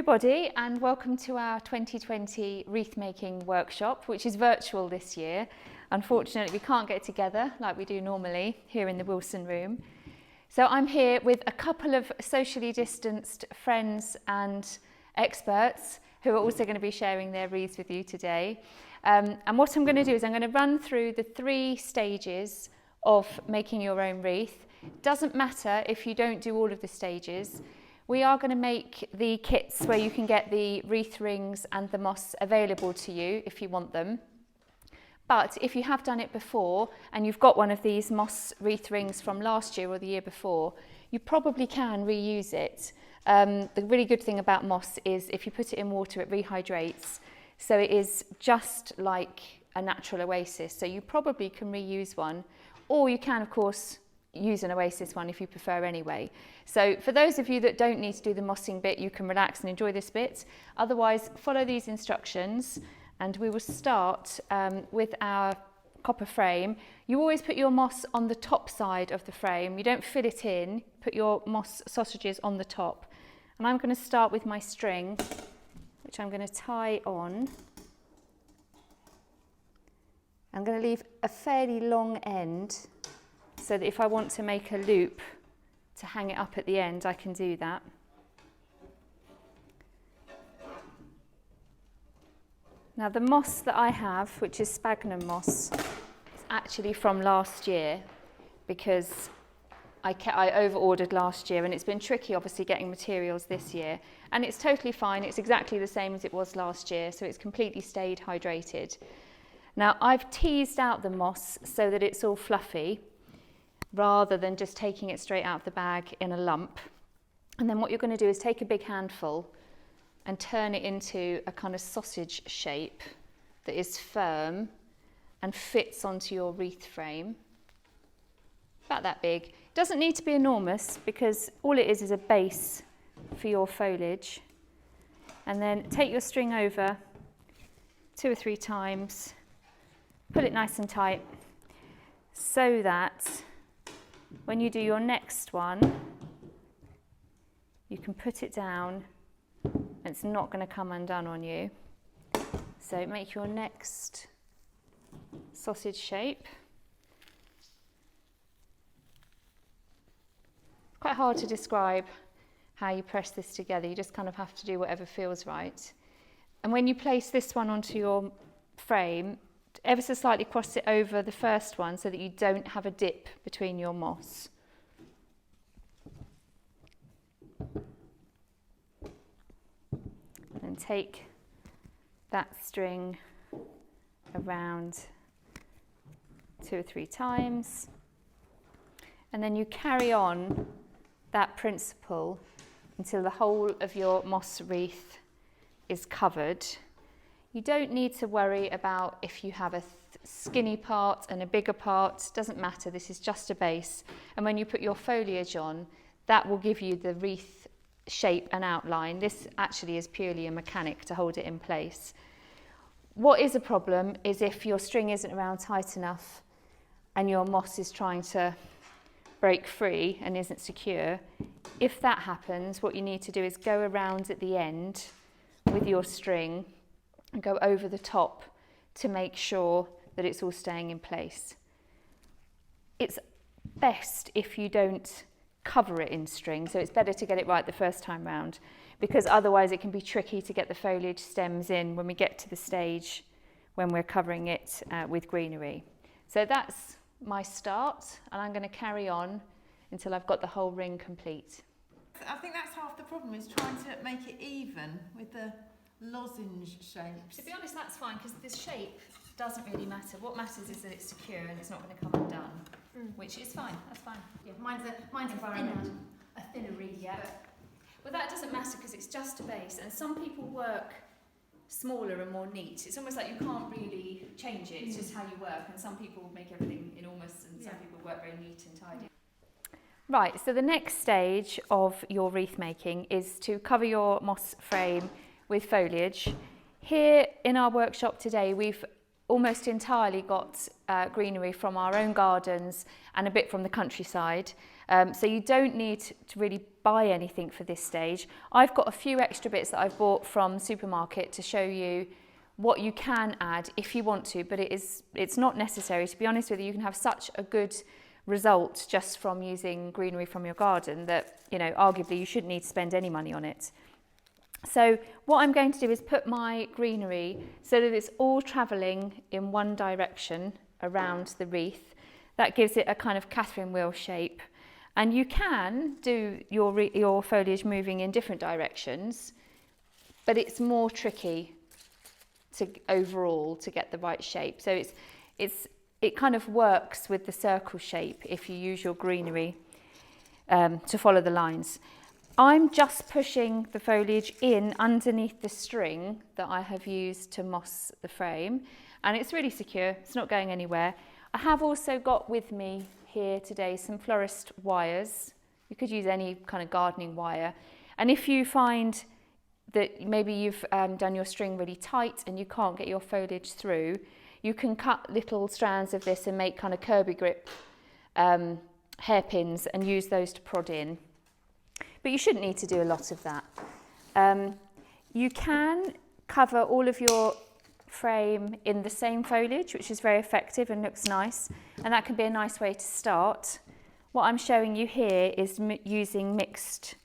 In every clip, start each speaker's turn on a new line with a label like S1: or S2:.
S1: everybody, and welcome to our 2020 wreath making workshop, which is virtual this year. Unfortunately, we can't get together like we do normally here in the Wilson room. So I'm here with a couple of socially distanced friends and experts who are also going to be sharing their wreaths with you today. And what I'm going to do is I'm going to run through the 3 stages of making your own wreath. Doesn't matter if you don't do all of the stages. We are going to make the kits where you can get the wreath rings and the moss available to you if you want them. But if you have done it before and you've got one of these moss wreath rings from last year or the year before, you probably can reuse it. The really good thing about moss is if you put it in water, it rehydrates. So it is just like a natural oasis. So you probably can reuse one, or you can, of course, use an oasis one if you prefer anyway. So for those of you that don't need to do the mossing bit, you can relax and enjoy this bit. Otherwise, follow these instructions and we will start with our copper frame. You always put your moss on the top side of the frame. You don't fill it in, put your moss sausages on the top. And I'm going to start with my string, which I'm going to tie on. I'm going to leave a fairly long end, so that if I want to make a loop to hang it up at the end, I can do that. Now the moss that I have, which is sphagnum moss, is actually from last year because I over-ordered last year, and it's been tricky obviously getting materials this year. And it's totally fine, it's exactly the same as it was last year, so it's completely stayed hydrated. Now I've teased out the moss so that it's all fluffy, rather than just taking it straight out of the bag in a lump. And then what you're going to do is take a big handful and turn it into a kind of sausage shape that is firm and fits onto your wreath frame. About that big. It doesn't need to be enormous because all it is a base for your foliage. And then take your string over 2 or 3 times, pull it nice and tight so that when you do your next one, you can put it down and it's not going to come undone on you. So make your next sausage shape. Quite hard to describe how you press this together. You just kind of have to do whatever feels right. And when you place this one onto your frame, ever so slightly cross it over the first one so that you don't have a dip between your moss. And then take that string around 2 or 3 times. And then you carry on that principle until the whole of your moss wreath is covered. You don't need to worry about if you have a skinny part and a bigger part. Doesn't matter, this is just a base. And when you put your foliage on, that will give you the wreath shape and outline. This actually is purely a mechanic to hold it in place. What is a problem is if your string isn't around tight enough and your moss is trying to break free and isn't secure. If that happens, what you need to do is go around at the end with your string and go over the top to make sure that it's all staying in place. It's best if you don't cover it in string, so it's better to get it right the first time round, because otherwise it can be tricky to get the foliage stems in when we get to the stage when we're covering it with greenery. So that's my start, and I'm going to carry on until I've got the whole ring complete.
S2: I think that's half the problem, is trying to make it even with the lozenge shapes.
S1: To be honest, that's fine because the shape doesn't really matter. What matters is that it's secure and it's not going to come undone, which is fine. That's fine.
S3: Yeah, mine's a thinner wreath.
S1: Yeah. Well, that doesn't matter because it's just a base, and some people work smaller and more neat. It's almost like you can't really change it. It's just how you work, and some people make everything enormous, and some people work very neat and tidy. Right. So the next stage of your wreath making is to cover your moss frame with foliage. Here in our workshop today, we've almost entirely got greenery from our own gardens and a bit from the countryside. So you don't need to really buy anything for this stage. I've got a few extra bits that I've bought from supermarket to show you what you can add if you want to, but it's not necessary. To be honest with you, you can have such a good result just from using greenery from your garden that, you know, arguably you shouldn't need to spend any money on it. So what I'm going to do is put my greenery so that it's all travelling in one direction around the wreath. That gives it a kind of Catherine wheel shape. And you can do your foliage moving in different directions, but it's more tricky overall to get the right shape. So it kind of works with the circle shape if you use your greenery to follow the lines. I'm just pushing the foliage in underneath the string that I have used to moss the frame, and it's really secure, it's not going anywhere. I have also got with me here today some florist wires. You could use any kind of gardening wire, and if you find that maybe you've done your string really tight and you can't get your foliage through, you can cut little strands of this and make kind of Kirby grip hairpins and use those to prod in. But you shouldn't need to do a lot of that. You can cover all of your frame in the same foliage, which is very effective and looks nice, and that can be a nice way to start. What I'm showing you here is using mixed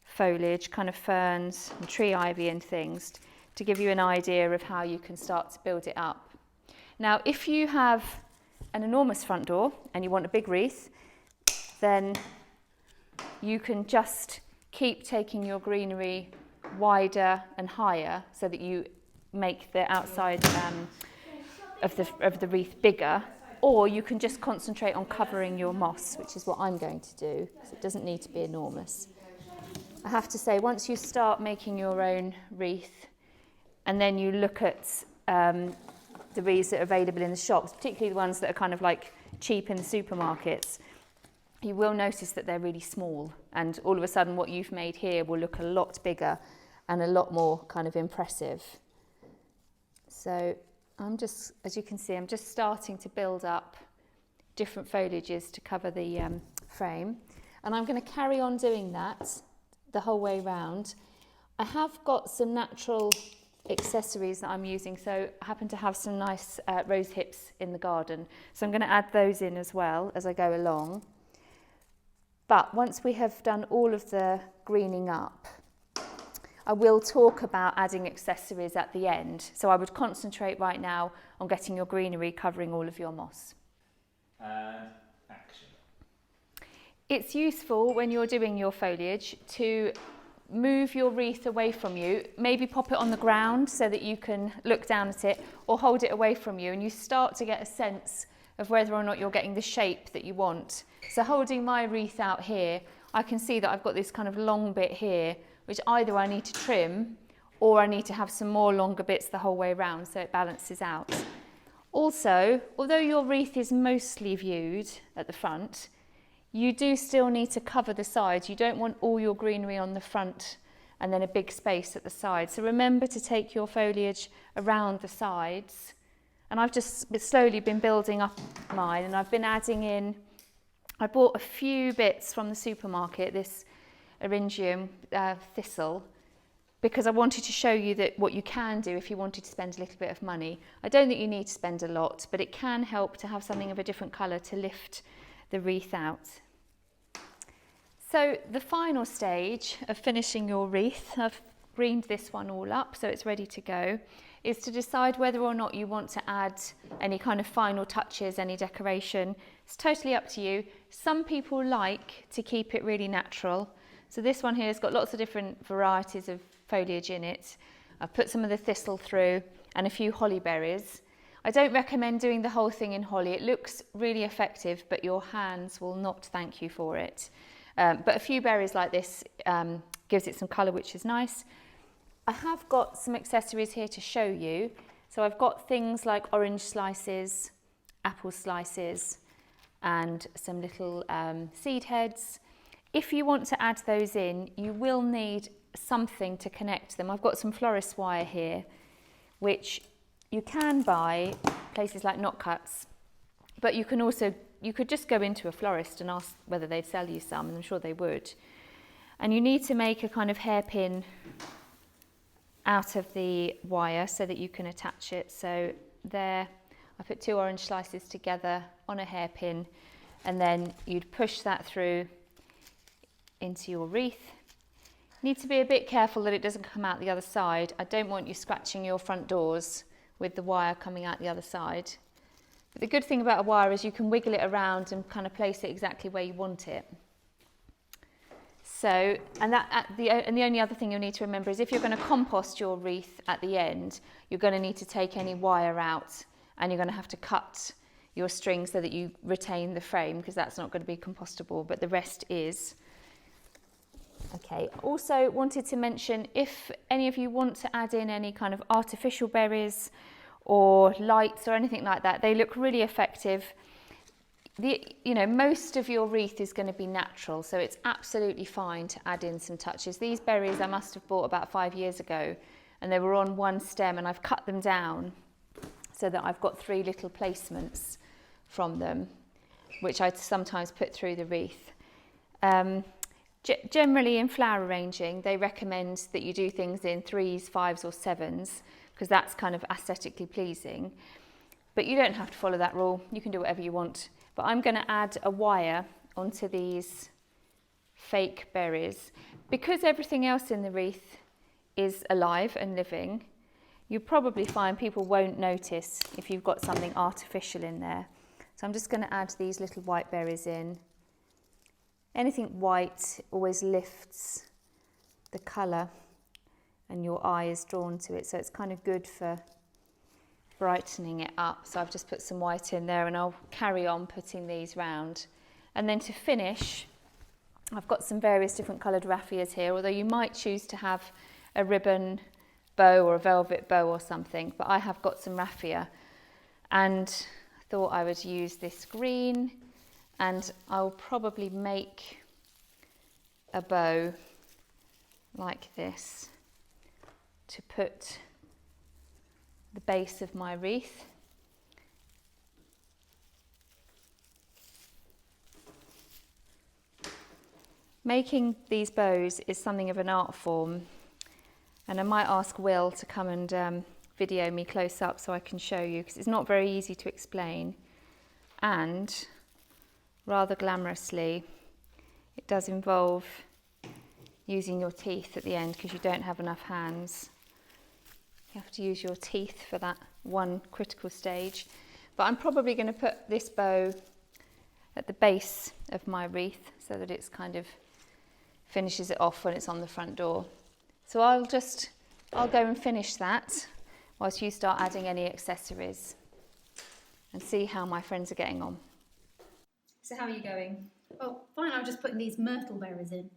S1: foliage, kind of ferns and tree ivy and things, to give you an idea of how you can start to build it up. Now, if you have an enormous front door and you want a big wreath, then you can just keep taking your greenery wider and higher so that you make the outside of the wreath bigger, or you can just concentrate on covering your moss, which is what I'm going to do. So it doesn't need to be enormous. I have to say, once you start making your own wreath and then you look at the wreaths that are available in the shops, particularly the ones that are kind of like cheap in the supermarkets, you will notice that they're really small, and all of a sudden what you've made here will look a lot bigger and a lot more kind of impressive. So I'm just, as you can see, I'm just starting to build up different foliages to cover the frame, and I'm going to carry on doing that the whole way round. I have got some natural accessories that I'm using, so I happen to have some nice rose hips in the garden, so I'm going to add those in as well as I go along. But once we have done all of the greening up, I will talk about adding accessories at the end. So I would concentrate right now on getting your greenery covering all of your moss.
S4: And action.
S1: It's useful when you're doing your foliage to move your wreath away from you, maybe pop it on the ground so that you can look down at it, or hold it away from you, and you start to get a sense of whether or not you're getting the shape that you want. So holding my wreath out here, I can see that I've got this kind of long bit here, which either I need to trim or I need to have some more longer bits the whole way around so it balances out. Also, although your wreath is mostly viewed at the front, you do still need to cover the sides. You don't want all your greenery on the front and then a big space at the side. So remember to take your foliage around the sides. And I've just slowly been building up mine, and I've been adding in, I bought a few bits from the supermarket, this Eryngium thistle, because I wanted to show you that what you can do if you wanted to spend a little bit of money. I don't think you need to spend a lot, but it can help to have something of a different colour to lift the wreath out. So the final stage of finishing your wreath, I've greened this one all up so it's ready to go, is to decide whether or not you want to add any kind of final touches, any decoration. It's totally up to you. Some people like to keep it really natural. So this one here has got lots of different varieties of foliage in it. I've put some of the thistle through and a few holly berries. I don't recommend doing the whole thing in holly. It looks really effective, but your hands will not thank you for it. But a few berries like this gives it some colour, which is nice. I have got some accessories here to show you. So I've got things like orange slices, apple slices, and some little seed heads. If you want to add those in, you will need something to connect them. I've got some florist wire here, which you can buy places like Knot Cuts, but you can also you could just go into a florist and ask whether they'd sell you some, and I'm sure they would. And you need to make a kind of hairpin out of the wire so that you can attach it. So there, I put 2 orange slices together on a hairpin, and then you'd push that through into your wreath. You need to be a bit careful that it doesn't come out the other side. I don't want you scratching your front doors with the wire coming out the other side. But the good thing about a wire is you can wiggle it around and kind of place it exactly where you want it. So, and the only other thing you'll need to remember is if you're going to compost your wreath at the end, you're going to need to take any wire out, and you're going to have to cut your string so that you retain the frame, because that's not going to be compostable, but the rest is. Okay, also wanted to mention, if any of you want to add in any kind of artificial berries or lights or anything like that, they look really effective. Most of your wreath is going to be natural, so it's absolutely fine to add in some touches. These berries I must have bought about 5 years ago, and they were on one stem, and I've cut them down so that I've got 3 little placements from them, which I sometimes put through the wreath. Generally in flower arranging, they recommend that you do things in 3s, 5s or 7s, because that's kind of aesthetically pleasing. But you don't have to follow that rule, you can do whatever you want. But I'm going to add a wire onto these fake berries. Because everything else in the wreath is alive and living, you'll probably find people won't notice if you've got something artificial in there. So I'm just going to add these little white berries in. Anything white always lifts the colour and your eye is drawn to it, so it's kind of good for brightening it up. So I've just put some white in there, and I'll carry on putting these round. And then to finish, I've got some various different coloured raffias here, although you might choose to have a ribbon bow or a velvet bow or something, but I have got some raffia, and I thought I would use this green, and I'll probably make a bow like this to put the base of my wreath. Making these bows is something of an art form, and I might ask Will to come and video me close up so I can show you, because it's not very easy to explain, and rather glamorously it does involve using your teeth at the end, because you don't have enough hands. You have to use your teeth for that one critical stage. But I'm probably going to put this bow at the base of my wreath so that it's kind of finishes it off when it's on the front door. So I'll go and finish that whilst you start adding any accessories and see how my friends are getting on. So how are you going?
S3: Well, fine, I'm just putting these myrtle berries in.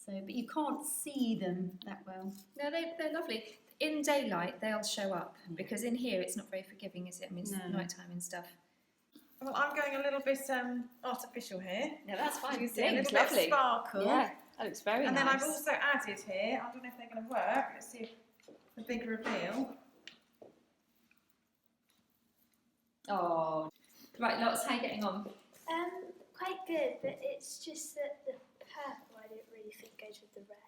S3: But you can't see them that well.
S1: No, they're lovely. In daylight, they'll show up, because in here it's not very forgiving, is it? I mean, it's nighttime and stuff.
S2: Well, I'm going a little bit artificial here.
S1: No, that's fine.
S2: You can see a little bit of sparkle.
S1: Yeah, that looks very nice.
S2: And then I've also added here, I don't know if they're going to work, let's see if the big reveal.
S1: Oh, right, Lots, how are you getting on?
S5: Quite good, but it's just that the purple I don't really think goes with the red.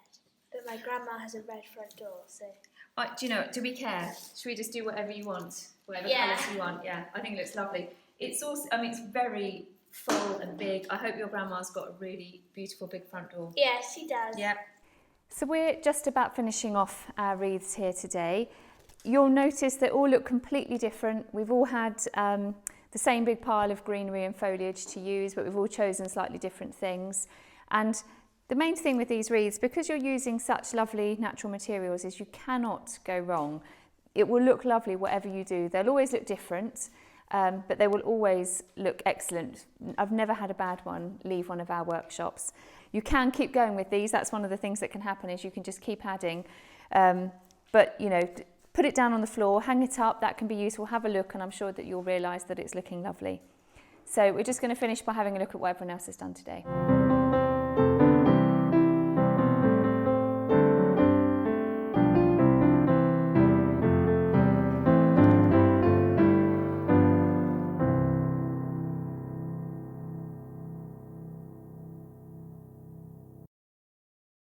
S5: But my grandma has a red front door, so...
S1: Do you know, do we care? Should we just do whatever you want? Whatever
S5: Yeah.
S1: colours you want? Yeah, I think it looks lovely. It's also, I mean, it's very full and big. I hope your grandma's got a really beautiful big front door.
S5: Yeah, she does.
S1: Yep. So we're just about finishing off our wreaths here today. You'll notice they all look completely different. We've all had the same big pile of greenery and foliage to use, but we've all chosen slightly different things. And the main thing with these wreaths, because you're using such lovely natural materials, is you cannot go wrong. It will look lovely whatever you do. They'll always look different, but they will always look excellent. I've never had a bad one leave one of our workshops. You can keep going with these. That's one of the things that can happen, is you can just keep adding. But, you know, put it down on the floor, hang it up. That can be useful. Have a look, and I'm sure that you'll realise that it's looking lovely. So we're just going to finish by having a look at what everyone else has done today.